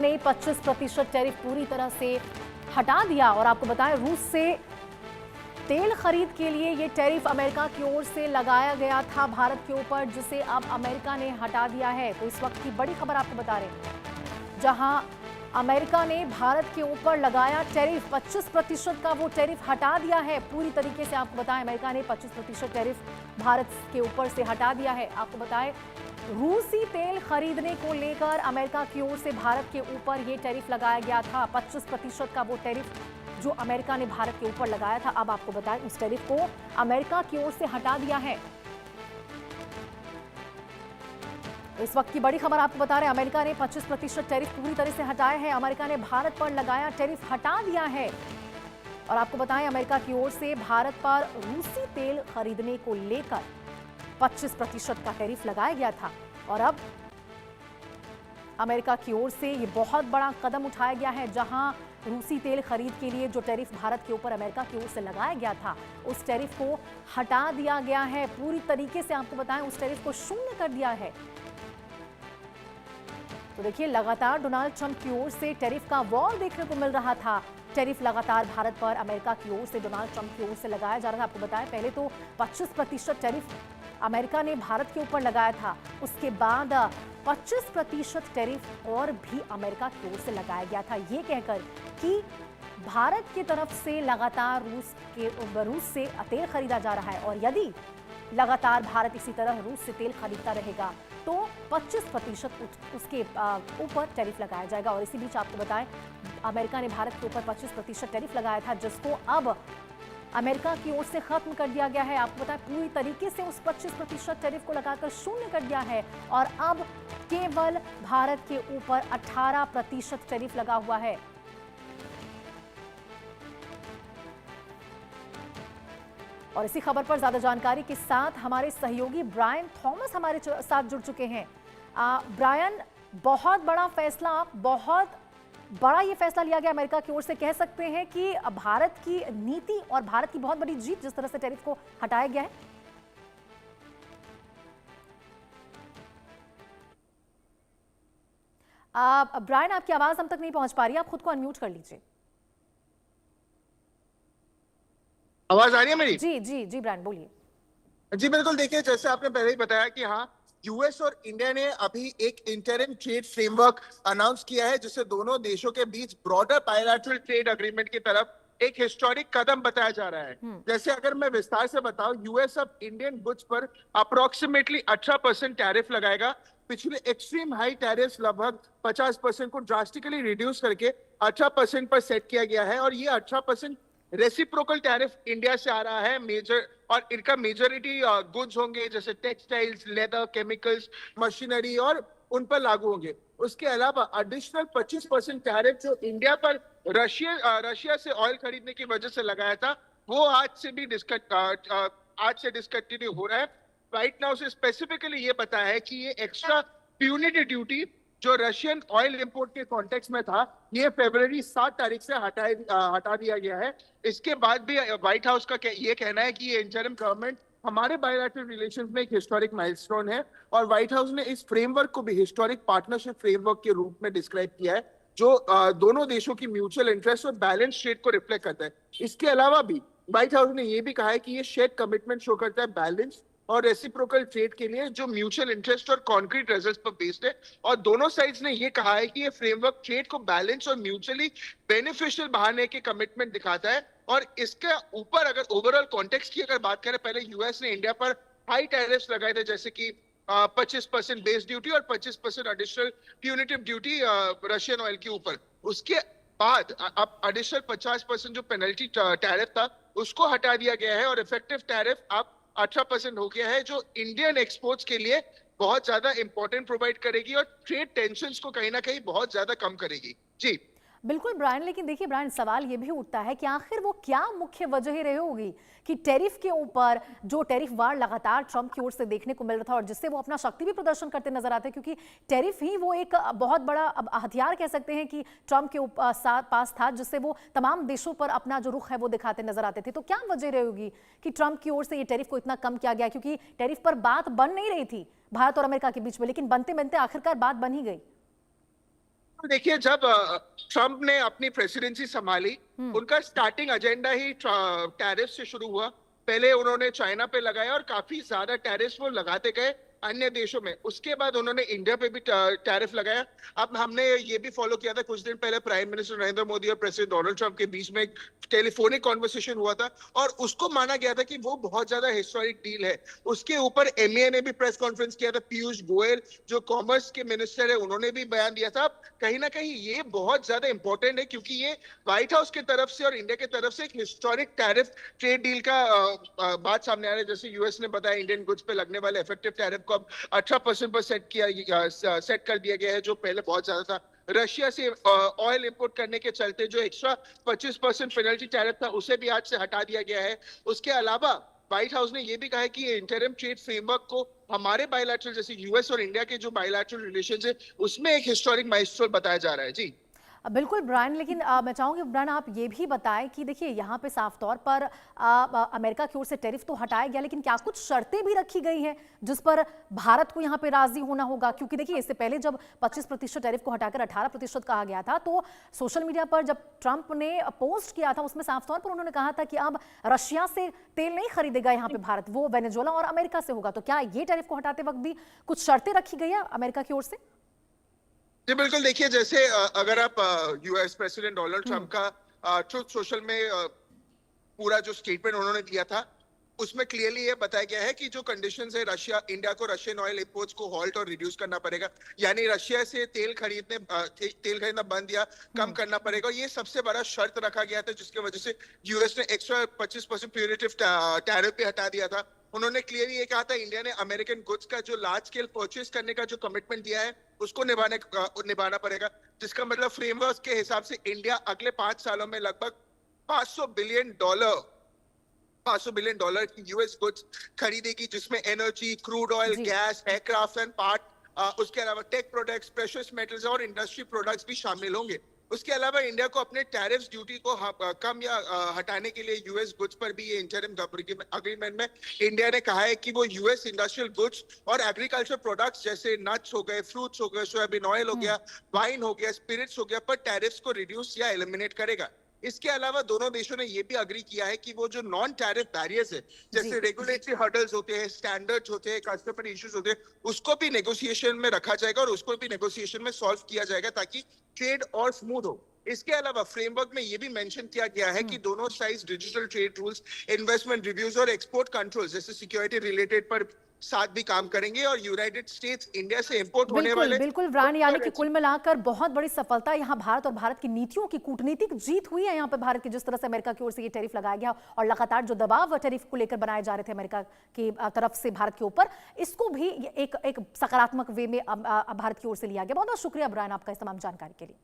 ने 25% टैरिफ पूरी तरह से हटा दिया। और आपको बताएं, रूस से तेल खरीद के लिए ये टैरिफ अमेरिका की ओर से लगाया गया था भारत के ऊपर, जिसे अब अमेरिका ने हटा दिया है। तो इस वक्त की बड़ी खबर आपको बता रहे हैं, जहां अमेरिका ने भारत के ऊपर लगाया टैरिफ, 25% का वो टैरिफ हटा दिया है पूरी तरीके से। आपको बताएं, अमेरिका ने 25% टैरिफ भारत के ऊपर से हटा दिया है। आपको बताएं, रूसी तेल खरीदने को लेकर अमेरिका की ओर से भारत के ऊपर ये टैरिफ लगाया गया था। 25% का वो टैरिफ जो अमेरिका ने भारत के ऊपर लगाया था, अब आपको बताएं उस टैरिफ को अमेरिका की ओर से हटा दिया है। इस वक्त की बड़ी खबर आपको बता रहे हैं, अमेरिका ने 25% टैरिफ पूरी तरह से हटाया है। अमेरिका ने भारत पर लगाया टैरिफ हटा दिया है। और आपको बताएं, अमेरिका की ओर से भारत पर रूसी तेल खरीदने को लेकर 25% का टैरिफ लगाया गया था। और अब अमेरिका की ओर से ये बहुत बड़ा कदम उठाया गया है, जहां रूसी तेल खरीद के लिए जो टैरिफ भारत के ऊपर अमेरिका की ओर से लगाया गया था, उस टैरिफ को हटा दिया गया है पूरी तरीके से। आपको बताएं, उस टैरिफ को शून्य कर दिया है। तो देखिए, लगातार डोनाल्ड ट्रंप की ओर से टैरिफ का वॉर देखने को मिल रहा था। टैरिफ लगातार भारत पर अमेरिका की ओर से, डोनाल्ड ट्रंप की ओर से लगाया जा रहा था। आपको बताएं, पहले तो 25% टैरिफ अमेरिका ने भारत के ऊपर लगाया था, उसके बाद 25% टैरिफ और भी अमेरिका की ओर से लगाया गया था, ये कहकर कि भारत की तरफ से लगातार रूस से तेल खरीदा जा रहा है, और यदि लगातार भारत इसी तरह रूस से तेल खरीदता रहेगा तो 25% उसके ऊपर टैरिफ लगाया जाएगा। और इसी बीच आपको बताएं, अमेरिका ने भारत के ऊपर 25% टैरिफ लगाया था, जिसको अब अमेरिका की ओर से खत्म कर दिया गया है। आपको बताएं, पूरी तरीके से उस 25% टैरिफ को लगाकर शून्य कर दिया है, और अब केवल भारत के ऊपर 18% टैरिफ लगा हुआ है। और इसी खबर पर ज्यादा जानकारी के साथ हमारे सहयोगी ब्रायन थॉमस हमारे साथ जुड़ चुके हैं। ब्रायन, बहुत बड़ा फैसला, बहुत बड़ा ये फैसला लिया गया अमेरिका की ओर से, कह सकते हैं कि भारत की नीति और भारत की बहुत बड़ी जीत, जिस तरह से टैरिफ को हटाया गया है। ब्रायन, आपकी आवाज हम तक नहीं पहुंच पा रही है, आप खुद को अनम्यूट कर लीजिए। आवाज आ रही है मेरी? जी जी जी ब्रायन, बोलिए। जी बिल्कुल, देखिए जैसे आपने पहले ही बताया कि हाँ, यूएस और इंडिया ने अभी एक इंटरिम ट्रेड फ्रेमवर्क अनाउंस किया है, जिससे दोनों देशों के बीच ब्रॉडर बायलैटरल ट्रेड एग्रीमेंट की तरफ एक हिस्टोरिक कदम बताया जा रहा है। जैसे अगर मैं विस्तार से बताऊं, यूएस अब इंडियन गुड्स पर अप्रोक्सीमेटली 18% टैरिफ लगाएगा। पिछले एक्सट्रीम हाई टैरिफ लगभग 50% को ड्रास्टिकली रिड्यूस करके 18% पर सेट किया गया है। और ये 18% रेसिप्रोकल टैरिफ इंडिया से आ रहा है मेजर, और इनका मेजोरिटी गुड्स होंगे जैसे टेक्सटाइल्स, लेदर, केमिकल्स, मशीनरी, और उन पर लागू होंगे। उसके अलावा एडिशनल 25% टैरिफ जो इंडिया पर रशिया से ऑयल खरीदने की वजह से लगाया था, वो आज से डिस्कंटिन्यू हो रहा है। राइट नाउ से स्पेसिफिकली ये पता है कि ये एक्स्ट्रा प्यूनिटी ड्यूटी जो रशियन ऑयल इंपोर्ट के कॉन्टेक्स्ट में था, ये फरवरी 7 तारीख से हटा दिया गया है। इसके बाद भी व्हाइट हाउस का ये कहना है कि ये इंटरिम गवर्नमेंट हमारे बायलैटरल रिलेशंस में एक हिस्टोरिक माइलस्टोन है। और व्हाइट हाउस ने इस फ्रेमवर्क को भी हिस्टोरिक पार्टनरशिप फ्रेमवर्क के रूप में डिस्क्राइब किया है, जो दोनों देशों की म्यूचुअल इंटरेस्ट और बैलेंस ट्रेड को रिफ्लेक्ट करता है। इसके अलावा भी व्हाइट हाउस ने यह भी कहा है कि ये शेयर कमिटमेंट शो करता है बैलेंस और रेसिप्रोकल ट्रेड के लिए, जो म्यूचुअल इंटरेस्ट और कॉन्क्रीट रिजल्ट्स पर बेस्ड है। और दोनों साइड्स ने ये कहा है कि ये फ्रेमवर्क ट्रेड को बैलेंस और म्यूचुअली बेनिफिशियल बढ़ाने के कमिटमेंट दिखाता है। और इसके ऊपर अगर ओवरऑल कॉन्टेक्स्ट की अगर बात करें, पहले यूएस ने इंडिया पर हाई टैरिफ्स लगाए थे, जैसे कि 25% बेस ड्यूटी और 25% additional punitive duty Russian oil के ऊपर। उसके बाद अब एडिशनल 50% जो पेनल्टी टैरिफ था, उसको हटा दिया गया है, और इफेक्टिव टैरिफ अब 18% हो गया है, जो इंडियन एक्सपोर्ट्स के लिए बहुत ज्यादा इंपॉर्टेंट प्रोवाइड करेगी और ट्रेड टेंशंस को कहीं ना कहीं बहुत ज्यादा कम करेगी। जी बिल्कुल ब्रायन, लेकिन देखिए ब्रायन, सवाल ये भी उठता है कि आखिर वो क्या मुख्य वजह रही होगी कि टैरिफ के ऊपर जो टैरिफ वार लगातार ट्रंप की ओर से देखने को मिल रहा था, और जिससे वो अपना शक्ति भी प्रदर्शन करते नजर आते हैं, क्योंकि टैरिफ ही वो एक बहुत बड़ा अब हथियार कह सकते हैं कि ट्रंप के पास था, जिससे वो तमाम देशों पर अपना जो रुख है वो दिखाते नजर आते थे। तो क्या वजह रही होगी कि ट्रंप की ओर से ये टैरिफ को इतना कम किया गया? क्योंकि टैरिफ पर बात बन नहीं रही थी भारत और अमेरिका के बीच में, लेकिन बनते बनते आखिरकार बात बन ही गई। तो देखिए, जब ट्रम्प ने अपनी प्रेसिडेंसी संभाली, उनका स्टार्टिंग एजेंडा ही टैरिफ से शुरू हुआ। पहले उन्होंने चाइना पे लगाया और काफी ज्यादा टैरिफ वो लगाते गए अन्य देशों में। उसके बाद उन्होंने इंडिया पे भी टैरिफ लगाया। अब हमने ये भी फॉलो किया था, कुछ दिन पहले प्राइम मिनिस्टर नरेंद्र मोदी और प्रेसिडेंट डोनाल्ड ट्रम्प के बीच में एक टेलीफोनिक कॉन्वर्सेशन हुआ था और उसको माना गया था कि वो बहुत ज्यादा हिस्टोरिक डील है। उसके ऊपर एमईए ने भी प्रेस कॉन्फ्रेंस किया था। पीयूष गोयल जो कॉमर्स के मिनिस्टर है, उन्होंने भी बयान दिया था। कहीं ना कहीं ये बहुत ज्यादा इंपॉर्टेंट है, क्योंकि ये व्हाइट हाउस की तरफ से और इंडिया की तरफ से एक हिस्टोरिक टैरिफ ट्रेड डील का बात सामने आ रहा है। जैसे यूएस ने बताया, इंडियन गुड्स पे लगने वाले इफेक्टिव टैरिफ को अब 18% पर सेट कर दिया गया है, जो पहले बहुत ज्यादा था। रशिया से ऑयल इंपोर्ट करने के चलते जो एक्स्ट्रा 25% पेनल्टी टैरिफ था, उसे भी आज से हटा दिया गया है। उसके अलावा व्हाइट हाउस ने यह भी कहा है कि इंटरिम ट्रेड फ्रेमवर्क को हमारे बायलैटरल, जैसे यूएस और इंडिया के जो बायलैटरल रिलेशंस है, उसमें एक हिस्टोरिक माइलस्टोन बताया जा रहा है। जी बिल्कुल ब्रायन, लेकिन मैं चाहूंगी ब्रायन आप ये भी बताएं कि देखिए यहाँ पे साफ तौर पर अमेरिका की ओर से टैरिफ तो हटाया गया, लेकिन क्या कुछ शर्तें भी रखी गई हैं जिस पर भारत को यहाँ पे राजी होना होगा? क्योंकि देखिए इससे पहले जब 25% टैरिफ को हटाकर 18% कहा गया था, तो सोशल मीडिया पर जब ट्रंप ने पोस्ट किया था उसमें साफ तौर पर उन्होंने कहा था कि अब रशिया से तेल नहीं खरीदेगा यहाँ पे भारत, वो वेनेजुएला और अमेरिका से होगा। तो क्या ये टैरिफ को हटाते वक्त भी कुछ शर्तें रखी गई है अमेरिका की ओर से? जी बिल्कुल। देखिए, जैसे अगर आप यूएस प्रेसिडेंट डोनाल्ड ट्रम्प का ट्रुथ सोशल में पूरा जो स्टेटमेंट उन्होंने दिया था, उसमें क्लियरली ये बताया गया है कि जो कंडीशंस है, रशिया इंडिया को रशियन ऑयल इंपोर्ट्स को हॉल्ट और रिड्यूस करना पड़ेगा, यानी रशिया से तेल खरीदना बंद या कम करना पड़ेगा। और ये सबसे बड़ा शर्त रखा गया था, जिसकी वजह से यूएस ने एक्स्ट्रा 25% प्यूरेटिव टैरिफ भी हटा दिया था। उन्होंने क्लियरली ये कहा था, इंडिया ने अमेरिकन गुड्स का जो लार्ज स्केल परचेज करने का जो कमिटमेंट दिया है, उसको निभाना पड़ेगा। जिसका मतलब फ्रेमवर्क के हिसाब से इंडिया अगले 5 सालों में लगभग 500 बिलियन डॉलर की यूएस गुड्स खरीदेगी, जिसमें energy, crude oil, gas, aircraft and part, उसके अलावा टेक प्रोडक्ट्स, प्रेशियस मेटल्स और इंडस्ट्री प्रोडक्ट्स भी शामिल होंगे। उसके अलावा इंडिया को अपने टैरिफ ड्यूटी को कम या हटाने के लिए यूएस गुड्स पर भी ये इंटरिम अग्रीमेंट में इंडिया ने कहा है कि वो यूएस इंडस्ट्रियल गुड्स और एग्रीकल्चर प्रोडक्ट्स जैसे नट्स हो गए, फ्रूट्स हो गए, सोयाबीन ऑयल हो गया, वाइन हो गया, स्पिरिट्स हो गया, पर टैरिफ्स को रिड्यूस या एलिमिनेट करेगा। इसके अलावा दोनों देशों ने यह भी अग्री किया है कि वो जो नॉन टैरिफ बैरियर्स है, जैसे रेगुलेटरी हर्डल्स होते हैं, स्टैंडर्ड्स होते हैं, कस्टमर इश्यूज होते हैं, उसको भी नेगोशिएशन में रखा जाएगा और उसको भी नेगोशिएशन में सॉल्व किया जाएगा, ताकि ट्रेड और स्मूथ हो। इसके अलावा फ्रेमवर्क में यह भी मेंशन किया गया है कि दोनों sides digital trade rules, investment reviews और एक्सपोर्ट कंट्रोल जैसे सिक्योरिटी रिलेटेड पर साथ भी काम करेंगे। और यूनाइटेड स्टेट्स इंडिया से इंपोर्ट होने वाले बिल्कुल ब्रायन, यानी कि कुल मिलाकर बहुत बड़ी सफलता यहाँ भारत और भारत की नीतियों की कूटनीतिक जीत हुई है यहाँ पे भारत की, जिस तरह से अमेरिका की ओर से ये टैरिफ लगाया गया और लगातार जो दबाव टैरिफ को लेकर बनाए जा रहे थे अमेरिका की तरफ से भारत के ऊपर, इसको भी एक सकारात्मक वे में भारत की ओर से लिया गया। बहुत बहुत शुक्रिया ब्रायन आपका इस तमाम जानकारी के लिए।